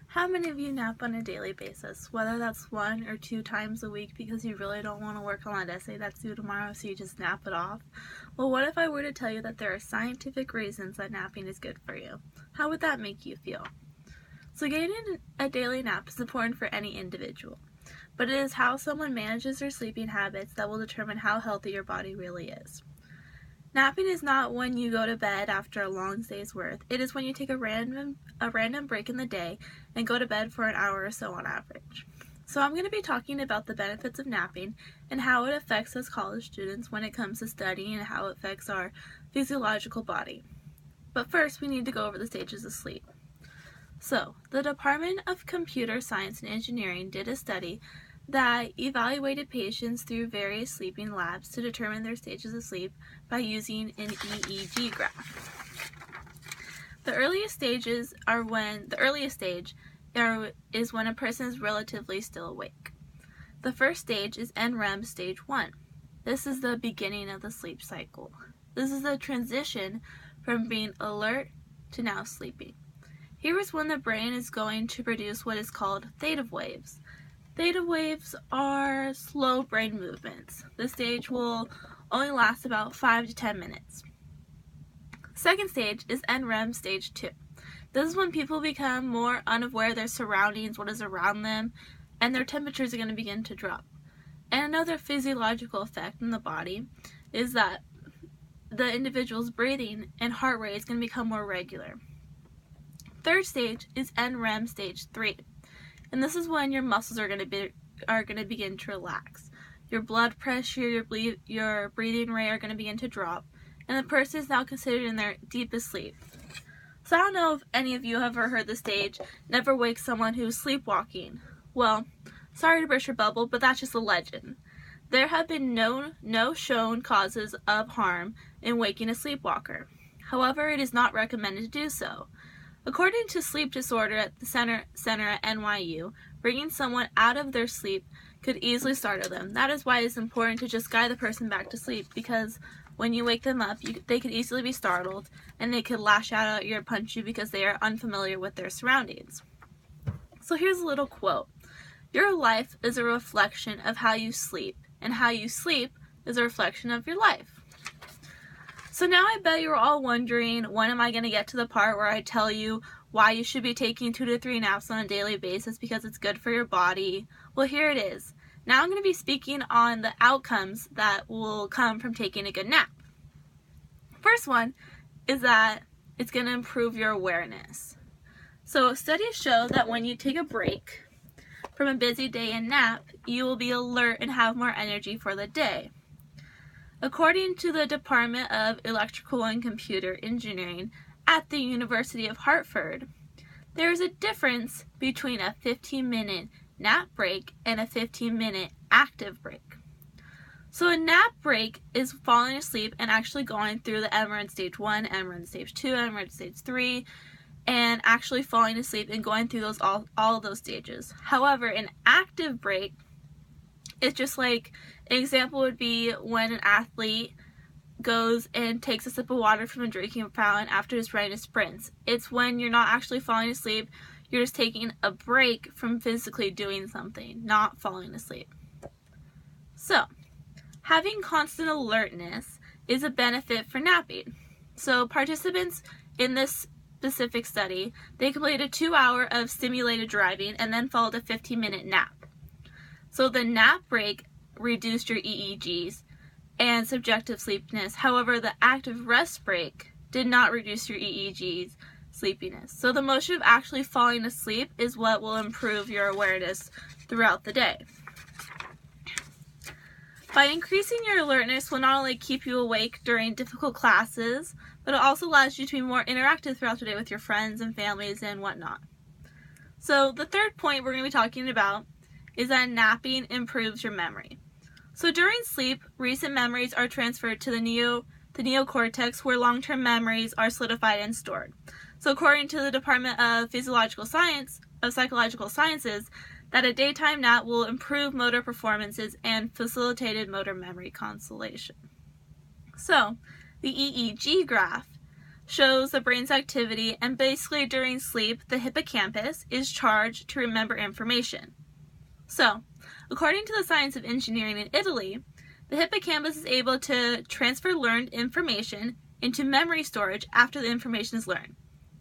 How many of you nap on a daily basis? Whether that's 1 or 2 times a week because you really don't want to work on that essay that's due tomorrow, so you just nap it off? Well, what if I were to tell you that there are scientific reasons that napping is good for you? How would that make you feel? So getting a daily nap is important for any individual, but it is how someone manages their sleeping habits that will determine how healthy your body really is. Napping is not when you go to bed after a long day's work. It is when you take a random break in the day and go to bed for an hour or so on average. So I'm going to be talking about the benefits of napping and how it affects us college students when it comes to studying and how it affects our physiological body. But first, we need to go over the stages of sleep. So, the Department of Computer Science and Engineering did a study that evaluated patients through various sleeping labs to determine their stages of sleep by using an EEG graph. The earliest stage is when a person is relatively still awake. The first stage is NREM stage 1. This is the beginning of the sleep cycle. This is the transition from being alert to now sleeping. Here is when the brain is going to produce what is called theta waves. Theta waves are slow brain movements. This stage will only last about 5 to 10 minutes. Second stage is NREM stage 2. This is when people become more unaware of their surroundings, what is around them, and their temperatures are going to begin to drop. And another physiological effect in the body is that the individual's breathing and heart rate is going to become more regular. Third stage is NREM stage 3. And this is when your muscles are going to begin to relax. Your blood pressure, your breathing rate are going to begin to drop, and the person is now considered in their deepest sleep. So I don't know if any of you have ever heard the stage, never wake someone who's sleepwalking. Well, sorry to burst your bubble, but that's just a legend. There have been no shown causes of harm in waking a sleepwalker. However, it is not recommended to do so. According to sleep disorder at the center at NYU, bringing someone out of their sleep could easily startle them. That is why it is important to just guide the person back to sleep, because when you wake them up, they could easily be startled, and they could lash out at you or punch you because they are unfamiliar with their surroundings. So here's a little quote. Your life is a reflection of how you sleep, and how you sleep is a reflection of your life. So now I bet you're all wondering, when am I going to get to the part where I tell you why you should be taking 2 to 3 naps on a daily basis because it's good for your body? Well, here it is. Now I'm going to be speaking on the outcomes that will come from taking a good nap. First one is that it's going to improve your awareness. So studies show that when you take a break from a busy day and nap, you will be alert and have more energy for the day. According to the Department of Electrical and Computer Engineering at the University of Hartford, there is a difference between a 15-minute nap break and a 15-minute active break. So a nap break is falling asleep and actually going through the NREM stage 1, NREM stage 2, NREM stage 3, and actually falling asleep and going through all of those stages. However, an active break, it's just like, an example would be when an athlete goes and takes a sip of water from a drinking fountain after just running a sprint. It's when you're not actually falling asleep, you're just taking a break from physically doing something, not falling asleep. So, having constant alertness is a benefit for napping. So participants in this specific study, they completed 2 hours of stimulated driving and then followed a 15-minute nap. So the nap break reduced your EEGs and subjective sleepiness. However, the active rest break did not reduce your EEGs sleepiness. So the motion of actually falling asleep is what will improve your awareness throughout the day. By increasing your alertness will not only keep you awake during difficult classes, but it also allows you to be more interactive throughout the day with your friends and families and whatnot. So the third point we're going to be talking about is that napping improves your memory. So during sleep, recent memories are transferred to the neocortex, where long-term memories are solidified and stored. So according to the Department of Psychological Sciences, that a daytime nap will improve motor performances and facilitated motor memory consolidation. So, the EEG graph shows the brain's activity, and basically during sleep, the hippocampus is charged to remember information. So, according to the Science of Engineering in Italy, the hippocampus is able to transfer learned information into memory storage after the information is learned.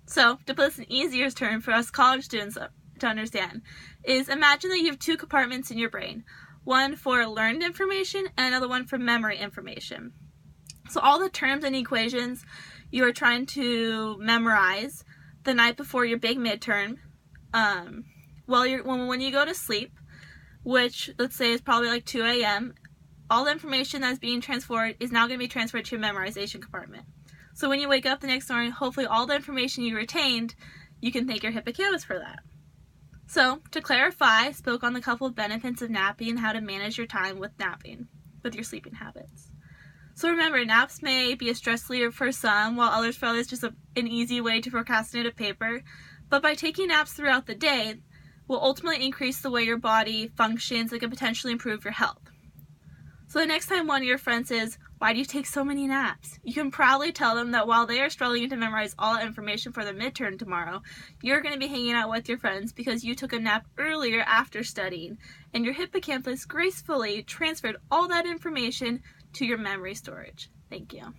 So, to put this in easier terms for us college students to understand, is imagine that you have two compartments in your brain, one for learned information and another one for memory information. So all the terms and equations you are trying to memorize the night before your big midterm, when you go to sleep, which let's say is probably like 2 a.m., all the information that's being transferred is now going to be transferred to your memorization compartment. So when you wake up the next morning, hopefully all the information you retained, you can thank your hippocampus for that. So, to clarify, I spoke on the couple of benefits of napping and how to manage your time with napping, with your sleeping habits. So remember, naps may be a stress reliever for some, while others feel it's just an easy way to procrastinate a paper. But by taking naps throughout the day, will ultimately increase the way your body functions and can potentially improve your health. So the next time one of your friends says, "Why do you take so many naps?" you can proudly tell them that while they are struggling to memorize all that information for their midterm tomorrow, you're going to be hanging out with your friends because you took a nap earlier after studying, and your hippocampus gracefully transferred all that information to your memory storage. Thank you.